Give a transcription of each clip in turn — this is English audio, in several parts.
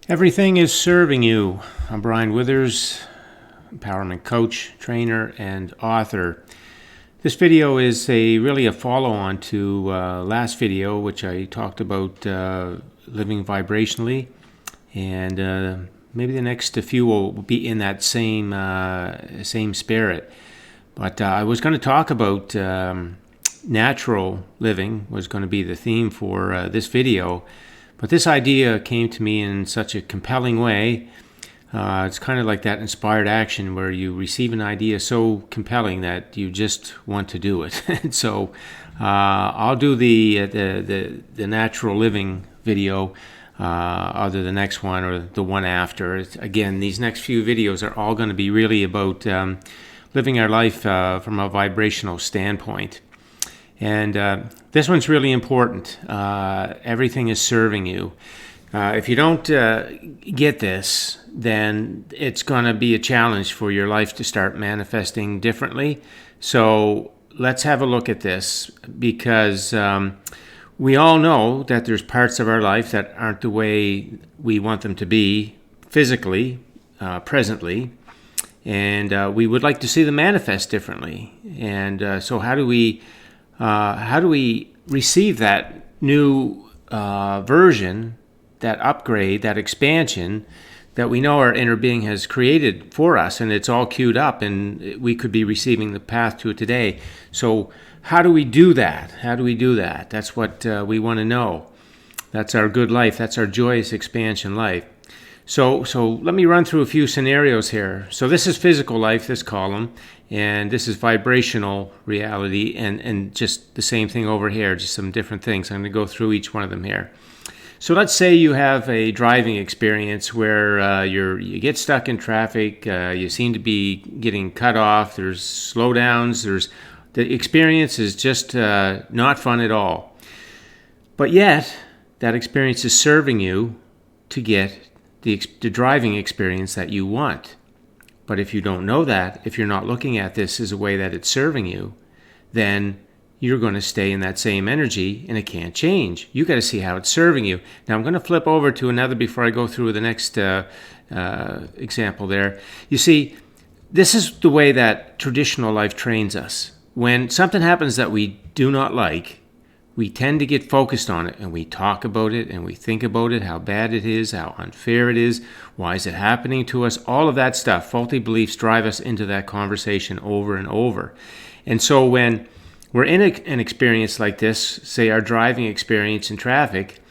Everything is serving you. I'm Brian Withers, empowerment coach, trainer, and author. This video is really a follow-on to last video, which I talked about living vibrationally, and maybe the next few will be in that same spirit. But I was going to talk about natural living was going to be the theme for this video. But this idea came to me in such a compelling way. It's kind of like that inspired action where you receive an idea so compelling that you just want to do it. And so I'll do the natural living video, either the next one or the one after. Again, these next few videos are all going to be really about living our life from a vibrational standpoint. And this one's really important. Everything is serving you. If you don't get this, then it's going to be a challenge for your life to start manifesting differently. So let's have a look at this, because we all know that there's parts of our life that aren't the way we want them to be physically, presently. And we would like to see them manifest differently. And so how do we receive that new version, that upgrade, that expansion that we know our inner being has created for us, and it's all queued up, and we could be receiving the path to it today. So how do we do that? How do we do that? That's what we want to know. That's our good life. That's our joyous expansion life. So let me run through a few scenarios here. So this is physical life, this column, and this is vibrational reality, and just the same thing over here, just some different things. I'm going to go through each one of them here. So let's say you have a driving experience where you get stuck in traffic, you seem to be getting cut off, there's slowdowns, the experience is just not fun at all. But yet, that experience is serving you to get the driving experience that you want. But if you don't know that, if you're not looking at this as a way that it's serving you, then you're going to stay in that same energy and it can't change. You got to see how it's serving you. Now I'm going to flip over to another before I go through the next example there. You see, this is the way that traditional life trains us. When something happens that we do not like, we tend to get focused on it, and we talk about it, and we think about it, how bad it is, how unfair it is, why is it happening to us, all of that stuff. Faulty beliefs drive us into that conversation over and over. And so when we're in an experience like this, say our driving experience in traffic,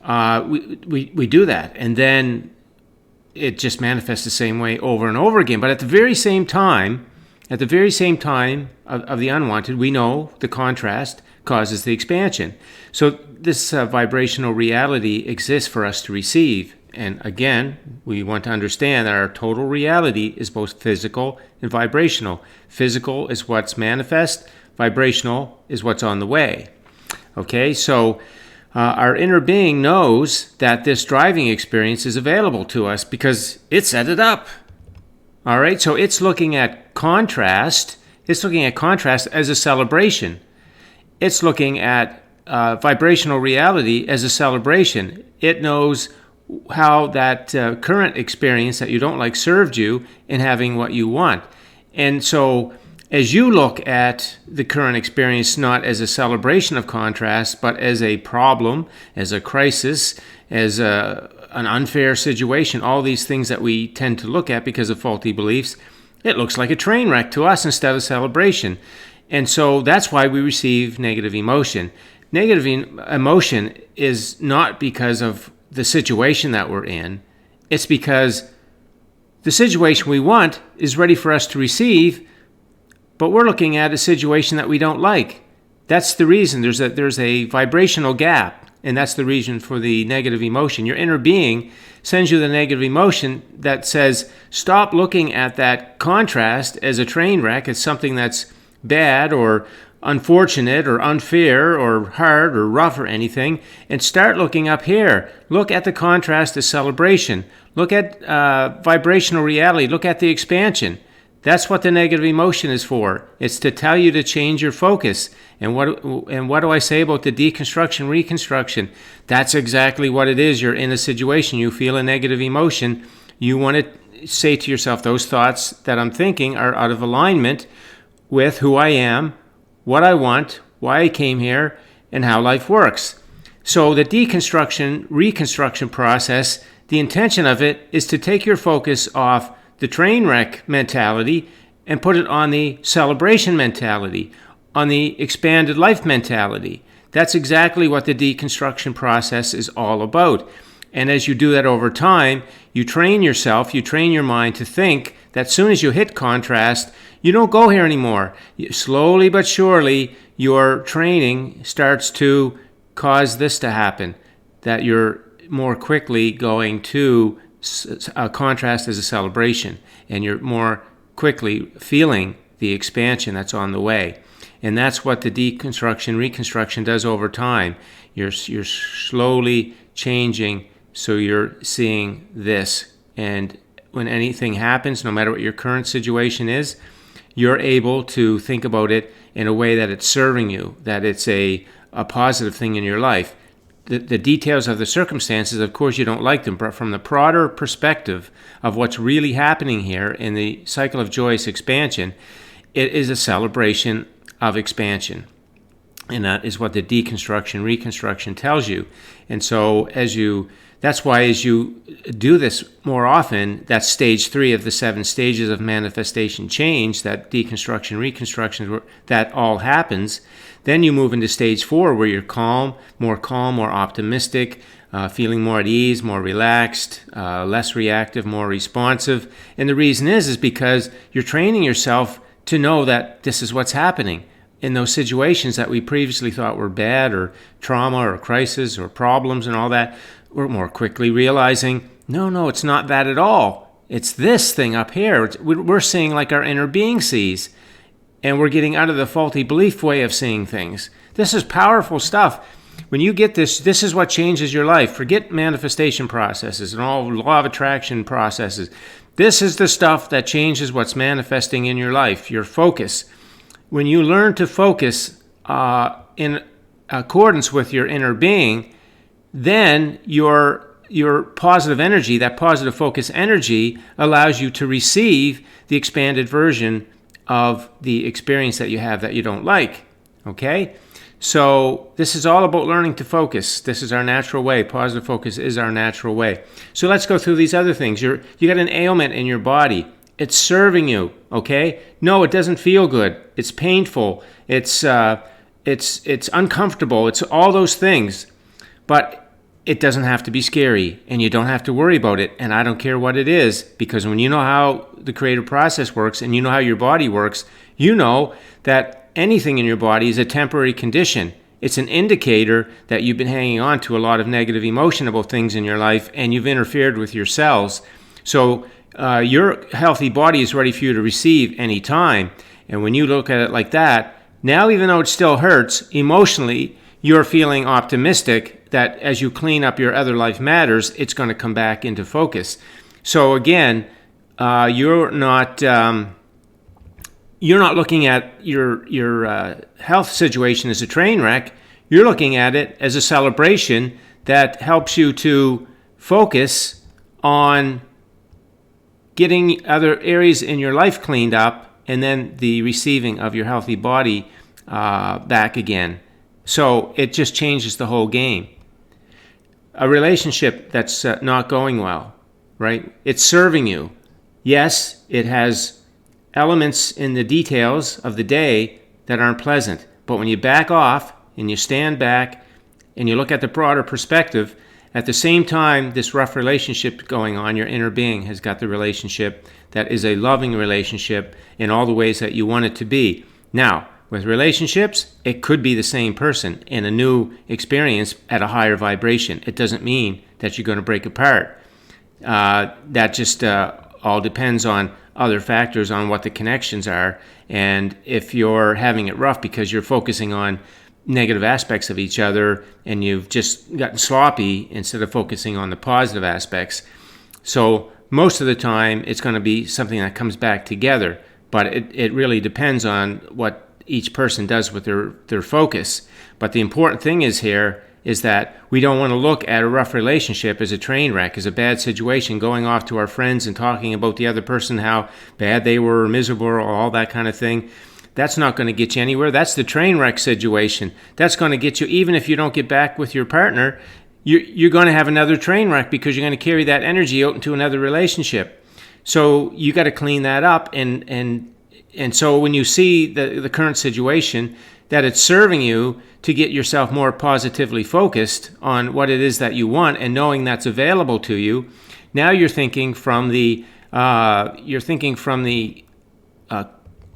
we do that, and then it just manifests the same way over and over again. But at the very same time of the unwanted, we know the contrast causes the expansion. So this vibrational reality exists for us to receive. And again, we want to understand that our total reality is both physical and vibrational. Physical is what's manifest. Vibrational is what's on the way. Okay, so our inner being knows that this driving experience is available to us because it set it up. All right, so it's looking at contrast. It's looking at contrast as a celebration. It's looking at vibrational reality as a celebration. It knows how that current experience that you don't like served you in having what you want. And so as you look at the current experience not as a celebration of contrast, but as a problem, as a crisis, as an unfair situation, all these things that we tend to look at because of faulty beliefs, it looks like a train wreck to us instead of celebration. And so that's why we receive negative emotion. Negative emotion is not because of the situation that we're in. It's because the situation we want is ready for us to receive, but we're looking at a situation that we don't like. That's the reason. There's a vibrational gap, and that's the reason for the negative emotion. Your inner being sends you the negative emotion that says, stop looking at that contrast as a train wreck, as something that's bad or unfortunate or unfair or hard or rough or anything, and start looking up here. Look at the contrast as celebration. Look at vibrational reality. Look at the expansion. That's what the negative emotion is for. It's to tell you to change your focus. And what do I say about the deconstruction, reconstruction? That's exactly what it is. You're in a situation, you feel a negative emotion. You want to say to yourself, those thoughts that I'm thinking are out of alignment with who I am, what I want, why I came here, and how life works. So the deconstruction, reconstruction process, the intention of it is to take your focus off the train wreck mentality and put it on the celebration mentality, on the expanded life mentality. That's exactly what the deconstruction process is all about. And as you do that over time, you train yourself, you train your mind to think that as soon as you hit contrast, you don't go here anymore. Slowly but surely, your training starts to cause this to happen, that you're more quickly going to a contrast as a celebration, and you're more quickly feeling the expansion that's on the way. And that's what the deconstruction, reconstruction does over time. You're slowly changing, so you're seeing this. And when anything happens, no matter what your current situation is, you're able to think about it in a way that it's serving you, that it's a positive thing in your life. The details of the circumstances, of course, you don't like them, but from the broader perspective of what's really happening here in the cycle of joyous expansion, it is a celebration of expansion. And that is what the deconstruction, reconstruction tells you. And so that's why as you do this more often, that's stage 3 of the 7 stages of manifestation change, that deconstruction, reconstruction, that all happens. Then you move into stage 4 where you're calm, more optimistic, feeling more at ease, more relaxed, less reactive, more responsive. And the reason is because you're training yourself to know that this is what's happening. In those situations that we previously thought were bad or trauma or crisis or problems and all that, we're more quickly realizing, no, it's not that at all. It's this thing up here. We're seeing like our inner being sees. And we're getting out of the faulty belief way of seeing things. This is powerful stuff. When you get this is what changes your life. Forget manifestation processes and all law of attraction processes. This is the stuff that changes what's manifesting in your life, your focus. When you learn to focus in accordance with your inner being, then your positive energy, that positive focus energy, allows you to receive the expanded version of the experience that you have that you don't like. Okay? So this is all about learning to focus. This is our natural way. Positive focus is our natural way. So let's go through these other things. You got an ailment in your body. It's serving you, okay? No, it doesn't feel good. It's painful. It's uncomfortable. It's all those things. But it doesn't have to be scary, and you don't have to worry about it. And I don't care what it is, because when you know how the creative process works and you know how your body works, you know that anything in your body is a temporary condition. It's an indicator that you've been hanging on to a lot of negative emotion about things in your life, and you've interfered with your cells. So your healthy body is ready for you to receive any time. And when you look at it like that, now even though it still hurts, emotionally, you're feeling optimistic that as you clean up your other life matters, it's going to come back into focus. So again, you're not looking at your health situation as a train wreck. You're looking at it as a celebration that helps you to focus on getting other areas in your life cleaned up, and then the receiving of your healthy body back again. So it just changes the whole game. A relationship that's not going well, right? It's serving you. Yes, it has elements in the details of the day that aren't pleasant. But when you back off and you stand back and you look at the broader perspective, at the same time this rough relationship going on, your inner being has got the relationship that is a loving relationship in all the ways that you want it to be. Now, with relationships, it could be the same person in a new experience at a higher vibration. It doesn't mean that you're going to break apart. That just all depends on other factors, on what the connections are. And if you're having it rough because you're focusing on negative aspects of each other and you've just gotten sloppy instead of focusing on the positive aspects. So most of the time, it's going to be something that comes back together. But it really depends on what each person does with their focus. But the important thing is that we don't want to look at a rough relationship as a train wreck, as a bad situation, going off to our friends and talking about the other person, how bad they were, miserable, or all that kind of thing. That's not going to get you anywhere. That's the train wreck situation. That's going to get you, even if you don't get back with your partner, you're going to have another train wreck because you're going to carry that energy out into another relationship. So you got to clean that up. And so when you see the current situation, that it's serving you to get yourself more positively focused on what it is that you want and knowing that's available to you, now you're thinking from the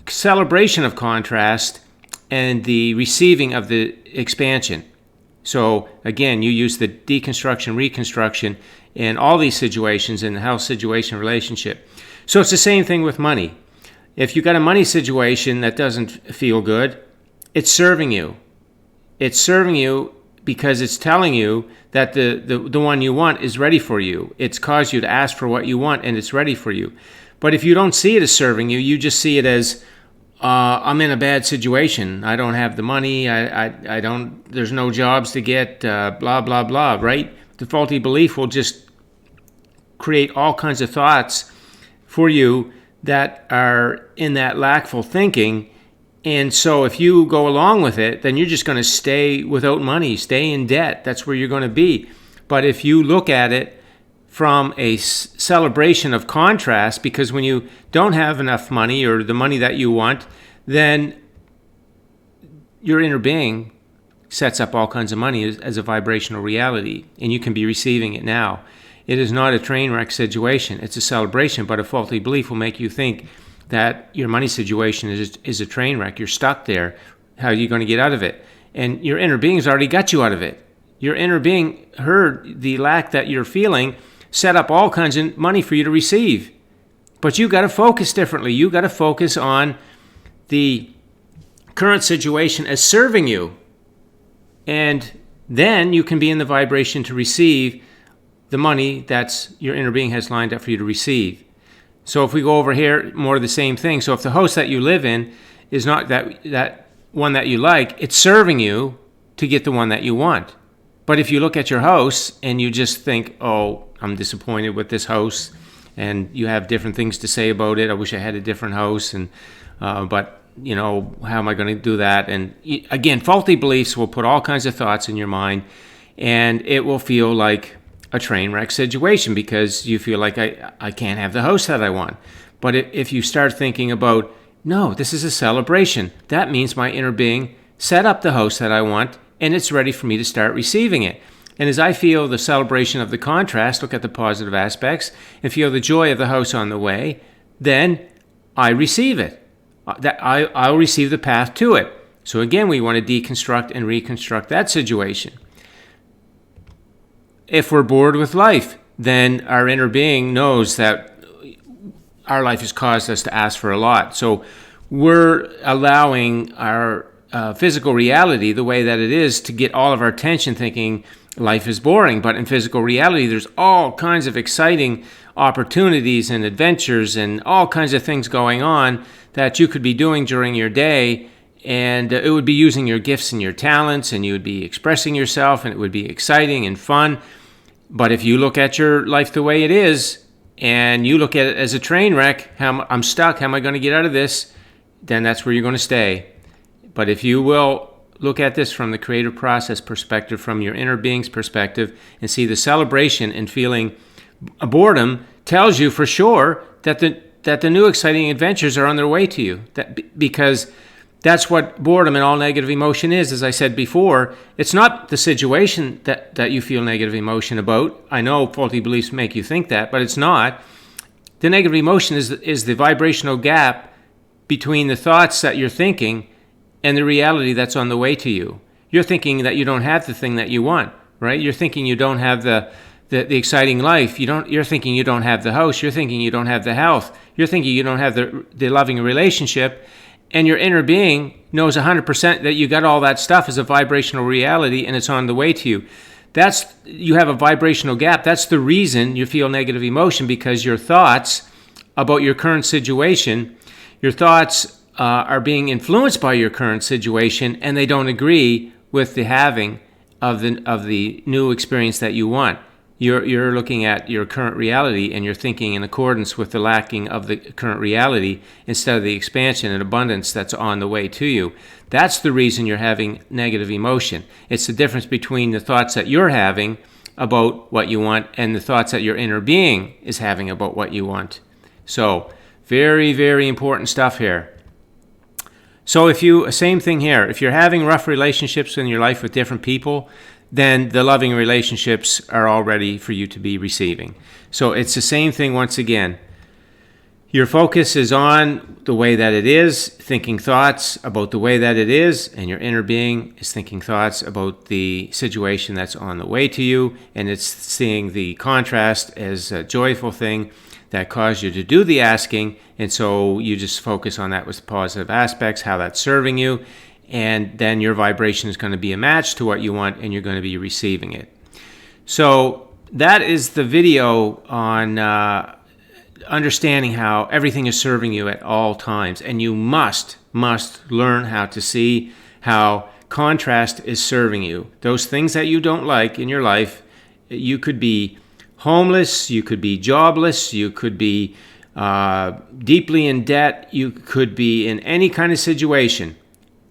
celebration of contrast and the receiving of the expansion. So again, you use the deconstruction, reconstruction in all these situations, in the health situation, relationship. So it's the same thing with money. If you got a money situation that doesn't feel good, it's serving you. It's serving you because it's telling you that the one you want is ready for you. It's caused you to ask for what you want, and it's ready for you. But if you don't see it as serving you, you just see it as, I'm in a bad situation. I don't have the money. I don't. There's no jobs to get. Blah blah blah. Right? The faulty belief will just create all kinds of thoughts for you that are in that lackful thinking. And so if you go along with it, then you're just going to stay without money, stay in debt. That's where you're going to be. But if you look at it from a celebration of contrast, because when you don't have enough money or the money that you want, then your inner being sets up all kinds of money as a vibrational reality, and you can be receiving it now. It is not a train wreck situation. It's a celebration, but a faulty belief will make you think that your money situation is a train wreck. You're stuck there. How are you going to get out of it? And your inner being's already got you out of it. Your inner being heard the lack that you're feeling, set up all kinds of money for you to receive. But you got to focus differently. You got to focus on the current situation as serving you. And then you can be in the vibration to receive the money that's your inner being has lined up for you to receive. So if we go over here, more of the same thing. So if the house that you live in is not that one that you like, it's serving you to get the one that you want. But if you look at your house and you just think, oh, I'm disappointed with this house, and you have different things to say about it. I wish I had a different house, and but you know, how am I going to do that? And again, faulty beliefs will put all kinds of thoughts in your mind, and it will feel like a train wreck situation because you feel like I can't have the house that I want. But if you start thinking about, no, this is a celebration. That means my inner being set up the house that I want, and it's ready for me to start receiving it. And as I feel the celebration of the contrast, look at the positive aspects, and feel the joy of the house on the way, then I receive it. I'll receive the path to it. So again, we want to deconstruct and reconstruct that situation. If we're bored with life, then our inner being knows that our life has caused us to ask for a lot. So we're allowing our physical reality, the way that it is, to get all of our attention thinking life is boring. But in physical reality, there's all kinds of exciting opportunities and adventures and all kinds of things going on that you could be doing during your day. And it would be using your gifts and your talents, and you would be expressing yourself, and it would be exciting and fun. But if you look at your life the way it is, and you look at it as a train wreck, I'm stuck, how am I going to get out of this? Then that's where you're going to stay. But if you will look at this from the creative process perspective, from your inner being's perspective, and see the celebration and feeling boredom tells you for sure that the new exciting adventures are on their way to you. Because that's what boredom and all negative emotion is. As I said before, it's not the situation that you feel negative emotion about. I know faulty beliefs make you think that, but it's not. The negative emotion is the vibrational gap between the thoughts that you're thinking and the reality that's on the way to you. You're thinking that you don't have the thing that you want, right? You're thinking you don't have the exciting life. You're thinking you don't have the house. You're thinking you don't have the health. You're thinking you don't have the loving relationship. And your inner being knows 100% that you got all that stuff as a vibrational reality, and it's on the way to you. You have a vibrational gap. That's the reason you feel negative emotion, because your thoughts about your current situation, Your thoughts are being influenced by your current situation, and they don't agree with the having of the new experience that you want. You're looking at your current reality, and you're thinking in accordance with the lacking of the current reality instead of the expansion and abundance that's on the way to you. That's the reason you're having negative emotion. It's the difference between the thoughts that you're having about what you want and the thoughts that your inner being is having about what you want. So, very, very important stuff here. So same thing here. If you're having rough relationships in your life with different people, then the loving relationships are all ready for you to be receiving. So it's the same thing once again. Your focus is on the way that it is, thinking thoughts about the way that it is, and your inner being is thinking thoughts about the situation that's on the way to you, and it's seeing the contrast as a joyful thing that caused you to do the asking, and so you just focus on that with positive aspects, how that's serving you, and then your vibration is going to be a match to what you want, and you're going to be receiving it. So that is the video on understanding how everything is serving you at all times, and you must learn how to see how contrast is serving you. Those things that you don't like in your life, you could be homeless, you could be jobless, you could be deeply in debt, you could be in any kind of situation,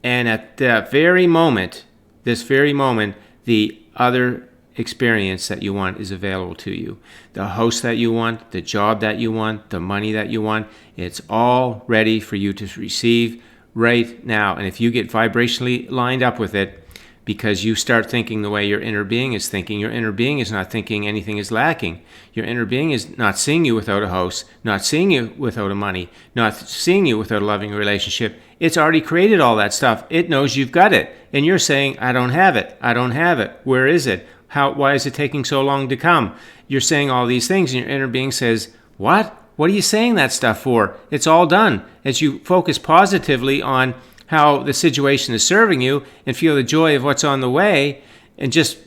and at that very moment, the other experience that you want is available to you. The house that you want, the job that you want, the money that you want, it's all ready for you to receive right now. And if you get vibrationally lined up with it, because you start thinking the way your inner being is thinking, your inner being is not thinking anything is lacking. Your inner being is not seeing you without a house, not seeing you without a money, not seeing you without a loving relationship. It's already created all that stuff. It knows you've got it. And you're saying, I don't have it. I don't have it. Where is it? Why is it taking so long to come? You're saying all these things, and your inner being says, what? What are you saying that stuff for? It's all done. As you focus positively on how the situation is serving you and feel the joy of what's on the way, and just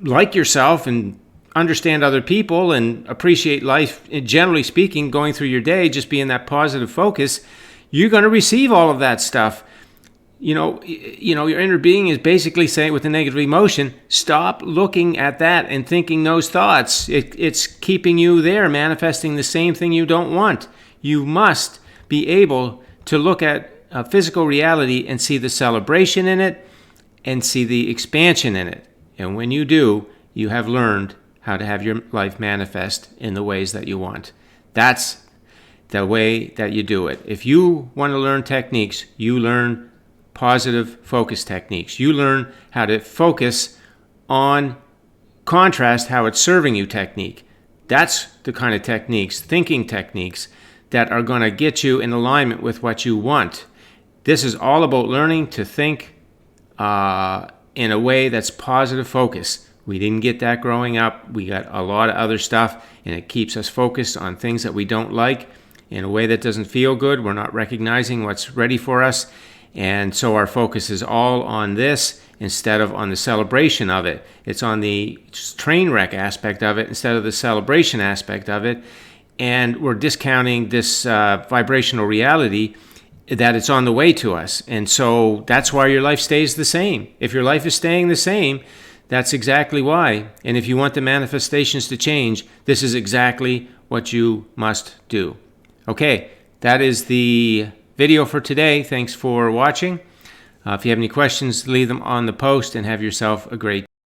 like yourself and understand other people and appreciate life, generally speaking, going through your day, just be in that positive focus, you're going to receive all of that stuff. You know, your inner being is basically saying with a negative emotion, stop looking at that and thinking those thoughts. It's keeping you there, manifesting the same thing you don't want. You must be able to look at physical reality and see the celebration in it and see the expansion in it. And when you do, you have learned how to have your life manifest in the ways that you want. That's the way that you do it. If you want to learn techniques, you learn positive focus techniques. You learn how to focus on contrast, how it's serving you technique. That's the kind of techniques, thinking techniques, that are going to get you in alignment with what you want. This is all about learning to think in a way that's positive focus. We didn't get that growing up. We got a lot of other stuff, and it keeps us focused on things that we don't like in a way that doesn't feel good. We're not recognizing what's ready for us. And so our focus is all on this instead of on the celebration of it. It's on the train wreck aspect of it instead of the celebration aspect of it. And we're discounting this vibrational reality that it's on the way to us. And so that's why your life stays the same. If your life is staying the same, that's exactly why. And if you want the manifestations to change, this is exactly what you must do. Okay, that is the video for today. Thanks for watching. If you have any questions, leave them on the post, and have yourself a great day.